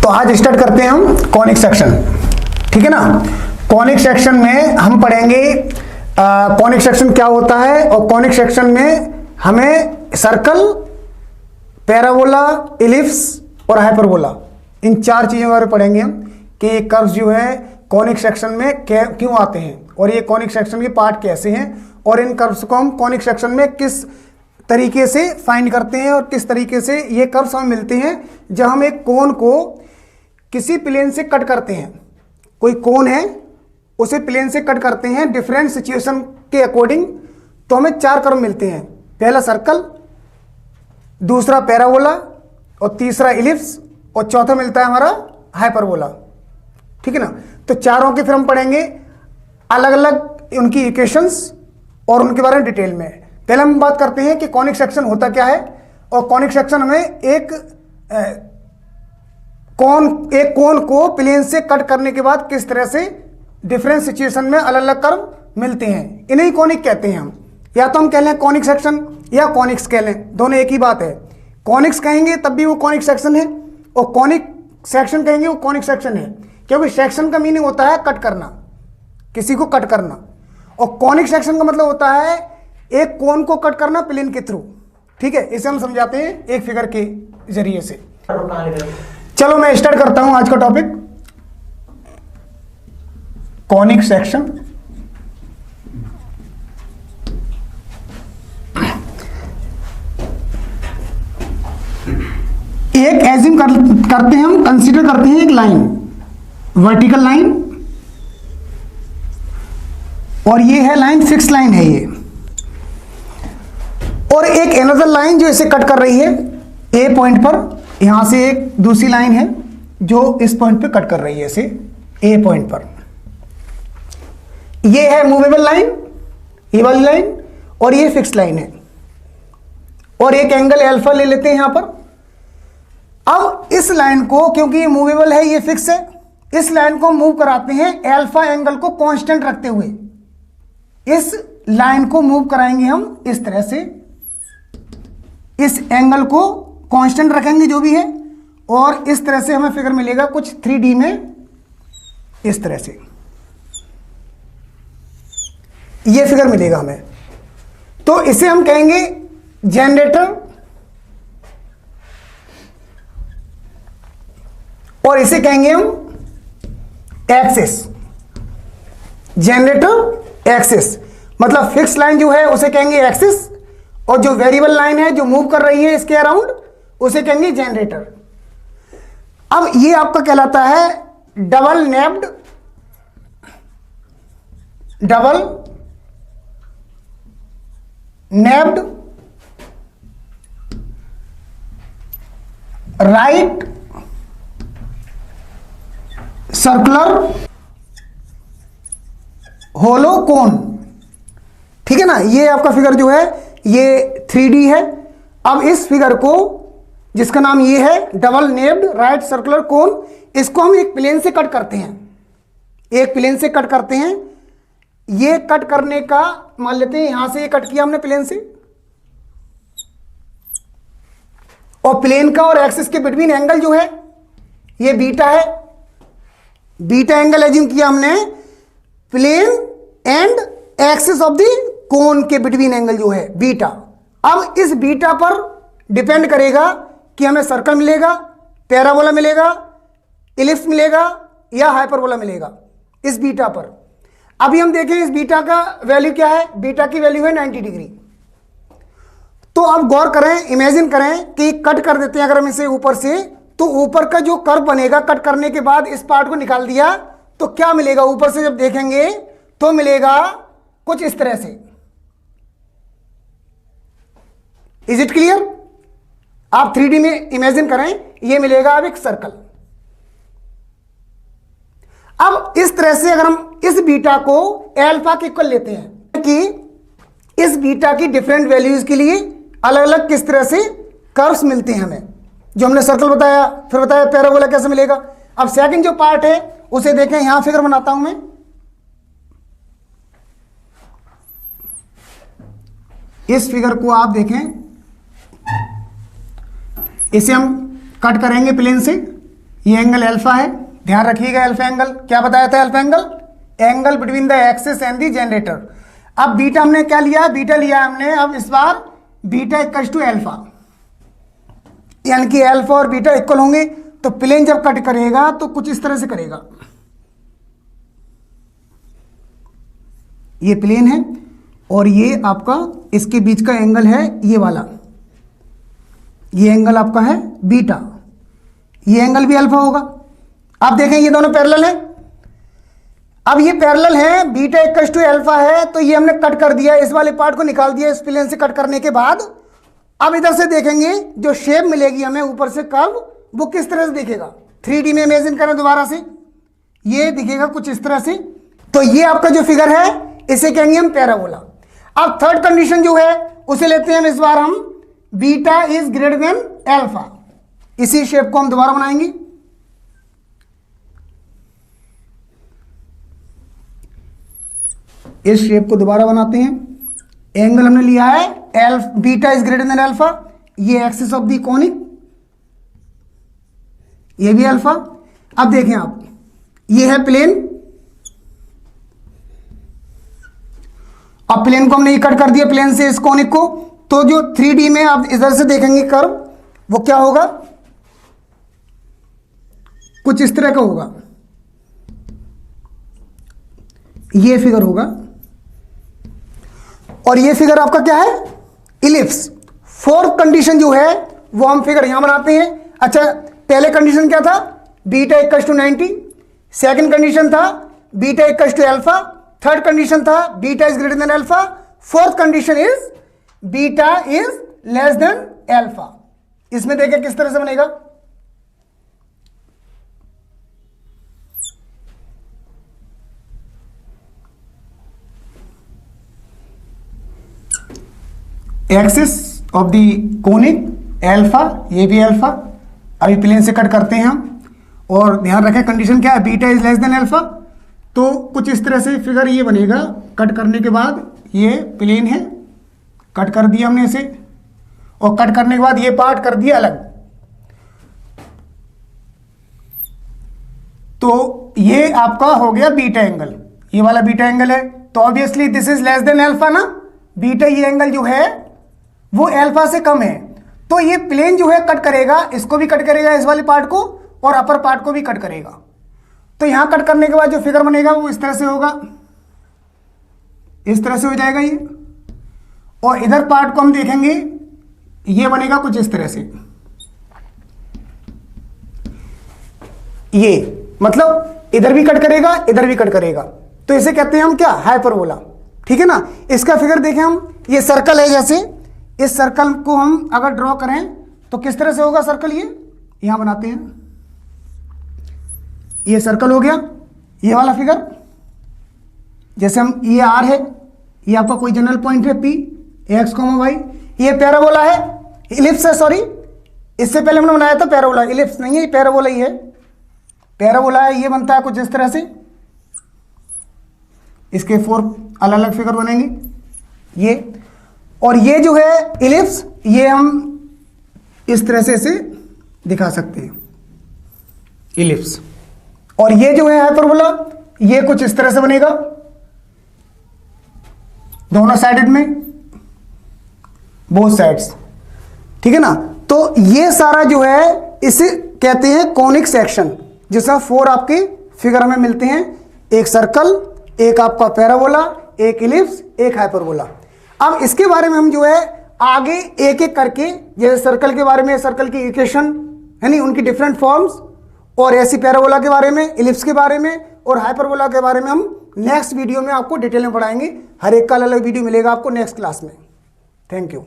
तो आज स्टार्ट करते हैं हम कॉनिक सेक्शन, ठीक है ना। कॉनिक सेक्शन में हम पढ़ेंगे कॉनिक सेक्शन क्या होता है, और कॉनिक सेक्शन में हमें सर्कल, पैराबोला, इलिप्स और हाइपरबोला, इन चार चीजों के बारे में पढ़ेंगे हम कि ये कर्व्स जो है कॉनिक सेक्शन में क्यों आते हैं और ये कॉनिक सेक्शन के पार्ट कैसे हैं, और इन कर्व्स को हम कॉनिक सेक्शन में किस तरीके से फाइंड करते हैं और किस तरीके से ये कर्व्स हमें मिलते हैं जब हम एक कोन को किसी प्लेन से कट करते हैं। कोई कोन है उसे प्लेन से कट करते हैं डिफरेंट सिचुएशन के अकॉर्डिंग, तो हमें चार कर्व मिलते हैं। पहला सर्कल, दूसरा पैराबोला, और तीसरा इलिप्स, और चौथा मिलता है हमारा हाइपरबोला, ठीक है ना। तो चारों के फिर हम पढ़ेंगे अलग अलग उनकी इक्वेशंस और उनके बारे में डिटेल में। पहले हम बात करते हैं कि कॉनिक सेक्शन होता क्या है, और कॉनिक सेक्शन हमें एक कोन को प्लेन से कट करने के बाद किस तरह से डिफरेंट सिचुएशन में अलग अलग कर्व मिलते हैं, इन्हें कॉनिक कहते हैं हम। या तो हम कह लें कॉनिक सेक्शन या कॉनिक्स कह लें, दोनों एक ही बात है। कॉनिक्स कहेंगे तब भी वो कॉनिक सेक्शन है, और कॉनिक सेक्शन कहेंगे वो कॉनिक सेक्शन है, क्योंकि सेक्शन का मीनिंग होता है कट करना, किसी को कट करना, और कॉनिक सेक्शन का मतलब होता है एक कोन को कट करना प्लेन के थ्रू, ठीक है। इसे हम समझाते हैं एक फिगर के जरिए से। चलो मैं स्टार्ट करता हूं आज का टॉपिक, कॉनिक सेक्शन। एक एज्यूम करते हैं हम, कंसीडर करते हैं एक लाइन, वर्टिकल लाइन, और ये है लाइन, फिक्स लाइन है ये, और एक एनदर लाइन जो इसे कट कर रही है ए पॉइंट पर। यहां से एक दूसरी लाइन है जो इस पॉइंट पे कट कर रही है इसे ए पॉइंट पर। ये है मूवेबल लाइन, ये वाली लाइन, और ये फिक्स लाइन है, और एक एंगल अल्फा ले लेते हैं यहां पर। अब इस लाइन को, क्योंकि ये मूवेबल है, ये फिक्स है, इस लाइन को मूव कराते हैं अल्फा एंगल को कांस्टेंट रखते हुए। इस लाइन को मूव कराएंगे हम इस तरह से, इस एंगल को कांस्टेंट रखेंगे जो भी है, और इस तरह से हमें फिगर मिलेगा कुछ 3D में, इस तरह से ये फिगर मिलेगा हमें। तो इसे हम कहेंगे जनरेटर, और इसे कहेंगे हम एक्सिस। जनरेटर एक्सिस मतलब फिक्स लाइन जो है उसे कहेंगे एक्सिस, और जो वेरिएबल लाइन है जो मूव कर रही है इसके अराउंड उसे कहेंगे जनरेटर। अब ये आपका कहलाता है डबल नेब्ड राइट सर्कुलर होलो कोन, ठीक है ना। ये आपका फिगर जो है ये 3D है। अब इस फिगर को, जिसका नाम ये है डबल नेब्ड राइट सर्कुलर कोन, इसको हम एक प्लेन से कट करते हैं, एक प्लेन से कट करते हैं। ये कट करने का मान लेते हैं यहां से ये कट किया हमने प्लेन से, और प्लेन का और एक्सिस के बिटवीन एंगल जो है ये बीटा है। बीटा एंगल एज्यूम किया हमने, plane and axis of the cone के बिटवीन एंगल जो है बीटा। अब इस बीटा पर डिपेंड करेगा कि हमें सर्कल मिलेगा, पैराबोला मिलेगा, इलिप्स मिलेगा या हाइपरबोला मिलेगा, इस बीटा पर। अभी हम देखें इस बीटा का वैल्यू क्या है। बीटा की वैल्यू है 90 डिग्री। तो अब गौर करें, इमेजिन करें कि कट कर देते हैं अगर हम इसे ऊपर से, तो ऊपर का जो कर्व बनेगा कट करने के बाद इस पार्ट को निकाल दिया तो क्या मिलेगा ऊपर से जब देखेंगे तो मिलेगा कुछ इस तरह से। Is it clear? आप 3D में इमेजिन करें, ये मिलेगा अब एक सर्कल। अब इस तरह से अगर हम इस बीटा को अल्फा के इक्वल लेते हैं कि इस बीटा की डिफरेंट वैल्यूज के लिए अलग अलग किस तरह से कर्व्स मिलते हैं हमें, जो हमने सर्कल बताया, फिर बताया पैराबोला कैसे मिलेगा। अब सेकंड जो पार्ट है उसे देखें, यहां फिगर बनाता हूं मैं। इस फिगर को आप देखें, इसे हम कट करेंगे प्लेन से, ये एंगल अल्फा है, ध्यान रखिएगा। अल्फा एंगल क्या बताया था? Alpha angle, angle between the axis and the generator. अब बीटा हमने क्या लिया? बीटा लिया हमने। अब इस बार बीटा इक्वल टू अल्फा, यानी कि अल्फा और बीटा इक्वल होंगे। तो प्लेन जब कट करेगा तो कुछ इस तरह से करेगा। ये प्लेन है और ये आपका इसके बीच का एंगल है ये वाला, ये एंगल आपका है बीटा, ये एंगल भी अल्फा होगा। आप देखें ये दोनों पैरेलल हैं। अब ये पैरेलल है, बीटा इक्वल टू अल्फा है, तो ये हमने कट कर दिया, इस वाले पार्ट को निकाल दिया। इस प्लेन से कट करने के बाद अब इधर से देखेंगे जो शेप मिलेगी हमें ऊपर से कर्व, वो किस तरह से दिखेगा। 3D में इमेजिन करें दोबारा से, ये दिखेगा कुछ इस तरह से। तो ये आपका जो फिगर है इसे कहेंगे हम पैराबोला। अब थर्ड कंडीशन जो है उसे लेते हैं हम इस बार हम beta is greater than alpha. इसी शेप को हम दोबारा बनाएंगे। इस शेप को दोबारा बनाते हैं। एंगल हमने लिया है beta is greater than alpha, ये एक्सिस ऑफ द कॉनिक, ये भी अल्फा। अब देखें आप, ये है प्लेन, अब प्लेन को हमने कट कर दिया प्लेन से इस कॉनिक को। तो जो 3D में आप इधर से देखेंगे कर्व, वो क्या होगा? कुछ इस तरह का होगा, ये फिगर होगा। और ये फिगर आपका क्या है? इलिप्स। फोर्थ कंडीशन जो है वो हम फिगर यहां बनाते हैं। अच्छा, पहले कंडीशन क्या था? Beta equal to 90। Second condition था beta equal to alpha. Third condition था beta is greater than alpha. Fourth condition is beta is less than alpha. इसमें देखिए किस तरह से बनेगा। Axis of the conic alpha, ये भी अल्फा। अभी प्लेन से कट करते हैं हम, और ध्यान रखें कंडीशन क्या है? Beta is less than alpha. तो कुछ इस तरह से फिगर ये बनेगा। कट करने के बाद ये प्लेन है, कट कर दिया हमने इसे, और कट करने के बाद ये पार्ट कर दिया अलग। तो ये आपका हो गया बीटा एंगल, ये वाला बीटा एंगल है। तो obviously this is less than alpha ना, बीटा ये एंगल जो है वो अल्फा से कम है। तो ये प्लेन जो है कट करेगा, इसको भी कट करेगा, इस वाले पार्ट को, और अपर पार्ट को भी कट करेगा। तो यहां कट करने के बाद जो फिगर बनेगा वो इस तरह से होगा, इस तरह से हो जाएगा ये। और इधर पार्ट को हम देखेंगे, ये बनेगा कुछ इस तरह से। ये मतलब इधर भी कट करेगा, इधर भी कट करेगा। तो इसे कहते हैं हम क्या? हाइपरबोला। ठीक है ना। इसका फिगर देखें हम, ये सर्कल है, जैसे इस सर्कल को हम अगर ड्रॉ करें तो किस तरह से होगा सर्कल? ये यहां बनाते हैं, ये सर्कल हो गया, ये वाला फिगर। जैसे हम, ये आर है, ये आपका कोई जनरल पॉइंट है पी, एक्स कॉमा वाई। ये पैराबोला है, इलिप्स है, सॉरी इससे पहले हमने बनाया था पैराबोला, इलिप्स नहीं है, ये पैराबोला ही है। पैराबोला है, ये बनता है कुछ इस तरह से। इसके 4 अलग अलग फिगर बनेंगे ये। और ये जो है इलिप्स, ये हम इस तरह से इसे दिखा सकते हैं, इलिप्स। और ये जो है हाइपरबोला, ये कुछ इस तरह से बनेगा, दोनों साइडेड में, बोथ साइड्स। ठीक है ना। तो ये सारा जो है इसे कहते हैं कॉनिक सेक्शन, जिसमें 4 आपके फिगर हमें मिलते हैं। एक सर्कल, एक आपका पैराबोला, एक इलिप्स, एक हाइपरबोला। अब इसके बारे में हम जो है आगे एक एक करके, जैसे सर्कल के बारे में सर्कल की इक्वेशन है नहीं, उनकी डिफरेंट फॉर्म्स, और ऐसी पैराबोला के बारे में, इलिप्स के बारे में और हाइपरबोला के बारे में हम नेक्स्ट वीडियो में आपको डिटेल में पढ़ाएंगे। हर एक का अलग वीडियो मिलेगा आपको नेक्स्ट क्लास में। Thank you.